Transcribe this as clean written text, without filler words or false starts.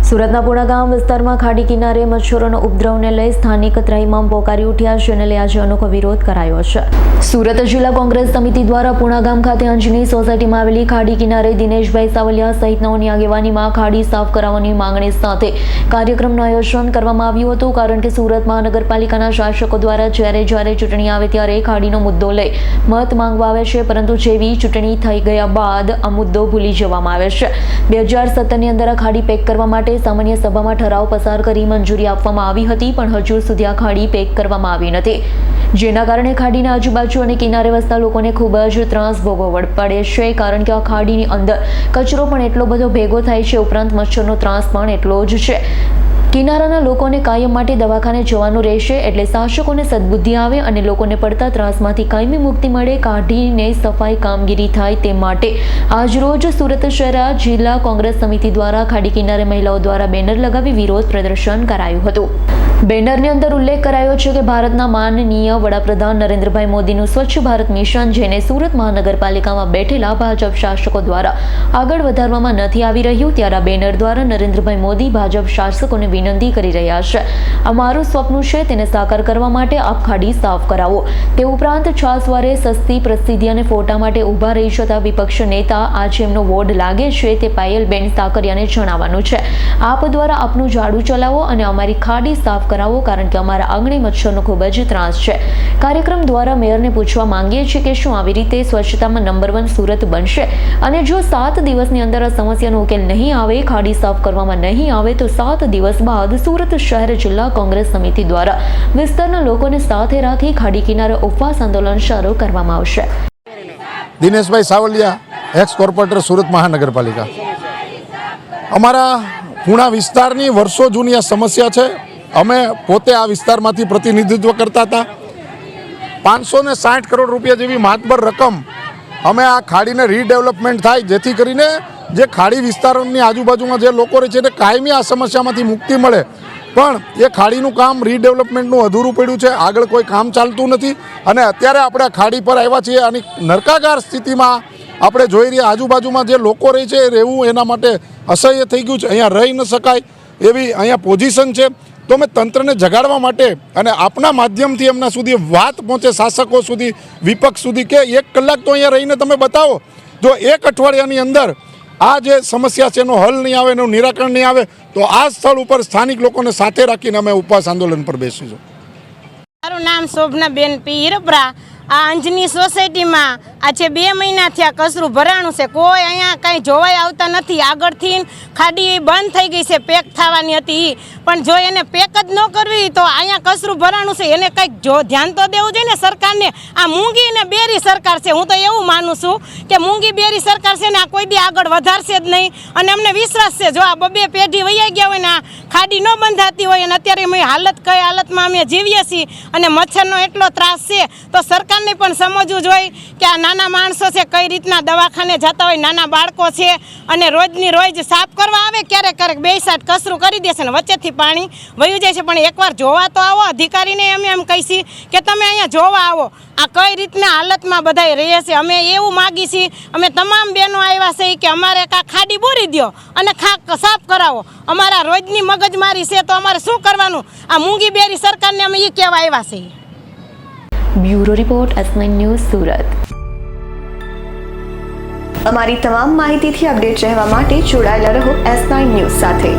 સુરતના પુણાગામ વિસ્તારમાં ખાડી કિનારે મચ્છરોનો ઉપદ્રવને લઈ સ્થાનિક ત્રાહિમામ પોકારી ઉઠ્યા છે અને લઈ આજે અનોખો વિરોધ કરાયો છે। સુરત જિલ્લા કોંગ્રેસ સમિતિ દ્વારા પુણાગામ ખાતે અંજની સોસાયટીમાં આવેલી ખાડી કિનારે દિનેશભાઈ સાવલિયા સહિતનાઓની આગેવાનીમાં ખાડી સાફ કરાવવાની માંગણી સાથે કાર્યક્રમનું આયોજન કરવામાં આવ્યું હતું, કારણ કે સુરત મહાનગરપાલિકાના શાસકો દ્વારા જ્યારે ચૂંટણી આવે ત્યારે ખાડીનો મુદ્દો લઈ મત માંગવા આવે છે, પરંતુ જેવી ચૂંટણી થઈ ગયા બાદ આ મુદ્દો ભૂલી જવામાં આવે છે। 2017ની અંદર આ ખાડી પેક કરવા માટે સામાન્ય સભામાં ઠરાવ પસાર કરી મંજૂરી આપવામાં આવી હતી, પણ હજુ સુધી આ ખાડી પેક કરવામાં આવી નથી, જેના કારણે ખાડીના આજુબાજુ અને કિનારે વસતા લોકોને ખૂબ જ ત્રાસ ભોગવવો પડે છે, કારણ કે આ ખાડીની અંદર કચરો પણ એટલો બધો ભેગો થાય છે, ઉપરાંત મચ્છરનો ત્રાસ પણ એટલો જ છે। કિનારાના લોકોને કાયમ માટે દવાખાને જવાનું રહેશે, એટલે શાસકોને સદબુદ્ધિ આવે અને લોકોને પડતા ત્રાસમાંથી કાયમી મુક્તિ મળે, કાઢીને સફાઈ કામગીરી થાય તે માટે આજરોજ સુરત શહેર જિલ્લા કોંગ્રેસ સમિતિ દ્વારા ખાડી કિનારે મહિલાઓ દ્વારા બેનર લગાવી વિરોધ પ્રદર્શન કરાયું હતું। બેનરની અંદર ઉલ્લેખ કરાયો છે કે ભારતના માનનીય વડાપ્રધાન નરેન્દ્રભાઈ મોદીનું સ્વચ્છ ભારત મિશન, જેને સુરત મહાનગરપાલિકામાં બેઠેલા ભાજપ શાસકો દ્વારા આગળ વધારવામાં નથી આવી રહ્યું, ત્યારે આ બેનર દ્વારા નરેન્દ્રભાઈ મોદી ભાજપ શાસકોને વિનંતી કરી રહ્યા છે, આ મારું સ્વપ્ન છે, તેને સાકાર કરવા માટે આપ ખાડી સાફ કરાવો। તે ઉપરાંત છાસવારે સસ્તી પ્રસિદ્ધિ અને ફોટા માટે ઊભા રહી જતા વિપક્ષ નેતા આજે એમનો વોર્ડ લાગે છે તે પાયલબેન સાકરિયાને જણાવવાનું છે, આપ દ્વારા આપનું ઝાડુ ચલાવો અને અમારી ખાડી સાફ કરાવો, કારણ કે અમારા આંગણે મચ્છરનો ખૂબ જ ત્રાસ છે। કાર્યક્રમ દ્વારા મેયરને પૂછવા માંગીએ છીએ કે શું આવી રીતે સ્વચ્છતામાં નંબર 1 સુરત બનશે, અને જો 7 દિવસની અંદર આ સમસ્યાનો ઉકેલ નહીં આવે, ખાડી સાફ કરવામાં નહીં આવે, તો 7 દિવસ બાદ સુરત શહેર જિલ્લા કોંગ્રેસ સમિતિ દ્વારા વિસ્તારના લોકોને સાથે રાખી ખાડી કિનારે ઉપવાસ આંદોલન શરૂ કરવામાં આવશે। દિનેશભાઈ સાવલિયા, એક્સ કોર્પોરેટર સુરત મહાનગરપાલિકા। અમારા પુણા વિસ્તારની વર્ષો જૂની આ સમસ્યા છે। અમે પોતે આ વિસ્તારમાંથી પ્રતિનિધિત્વ કરતા હતા। 560 કરોડ રૂપિયા જેવી માતબર રકમ અમે આ ખાડીને રીડેવલપમેન્ટ થાય, જેથી કરીને જે ખાડી વિસ્તારોની આજુબાજુમાં જે લોકો રહે છે એને કાયમી આ સમસ્યામાંથી મુક્તિ મળે, પણ એ ખાડીનું કામ રીડેવલપમેન્ટનું અધૂરું પડ્યું છે, આગળ કોઈ કામ ચાલતું નથી, અને અત્યારે આપણે આ ખાડી પર આવ્યા છીએ અને નરકાગાર સ્થિતિમાં આપણે જોઈ રહ્યા આજુબાજુમાં જે લોકો રહે છે એ રહેવું એના માટે અસહ્ય થઈ ગયું છે, અહીંયા રહી ન શકાય એવી અહીંયા પોઝિશન છે। તો અમે તંત્રને જગાડવા માટે અને આપના માધ્યમથી એમના સુધી વાત પહોંચે, શાસકો સુધી, વિપક્ષ સુધી, કે 1 કલાક તો અહીંયા રહીને તમે બતાવો, જો 1 અઠવાડિયાની અંદર આ જે સમસ્યા છે એનો હલ નહીં આવે, એનું નિરાકરણ નહીં આવે, તો આ સ્થળ ઉપર સ્થાનિક લોકોને સાથે રાખીને અમે ઉપવાસ આંદોલન પર બેસીશું। મારું નામ શોભનાબેન પી હિરપરા। આ અંજની સોસાયટીમાં આજે 2 મહિના થયા કચરું ભરાણું છે, કોઈ અહીંયા કાંઈ જોવાઈ આવતા નથી। આગળથી ખાડી બંધ થઈ ગઈ છે, પેક થવાની હતી, પણ જો એને પેક જ ન કરવી તો અહીંયા કચરું ભરાણું છે, એને કંઈક ધ્યાન તો દેવું જોઈએ ને સરકારને। આ મૂંગી ને બેરી સરકાર છે, હું તો એવું માનું છું કે મૂંગી બેરી સરકાર છે ને આ કોઈ દી આગળ વધારશે જ નહીં, અને અમને વિશ્વાસ છે જો આ 2 પેઢી વૈયા ગયા હોય ને આ ખાડી ન બંધાતી હોય, અને અત્યારે અમે કઈ હાલતમાં અમે જીવીએ છીએ અને મચ્છરનો એટલો ત્રાસ છે, તો સરકારને પણ સમજવું જોઈએ કે આ નાના માણસો છે કઈ રીતના દવાખાને જતા હોય, નાના બાળકો છે, અને રોજની રોજ સાફ કરવા આવે, ક્યારેક 2 સાટ કચરું કરી દેશે ને વચ્ચેથી પાણી વયું જાય છે, પણ એકવાર જોવા તો આવો। અધિકારીને અમે એમ કહીશી કે તમે અહીંયા જોવા આવો, આ કઈ રીતના હાલતમાં બધા રહે છે। અમે એવું માગી છીએ, અમે તમામ બહેનો આવ્યા છે કે અમારે ખાડી બોરી દો અને સાફ કરાવો, અમારા રોજની મગજમારી છે, તો અમારે શું કરવાનું? આ મૂંગી બેરી સરકારને અમે એ કહેવા આવ્યા છીએ। Bureau report, S9 news, Surat. અમારી તમામ માહિતીથી અપડેટ રહેવા માટે જોડાયેલા રહો S9 ન્યૂઝ સાથે।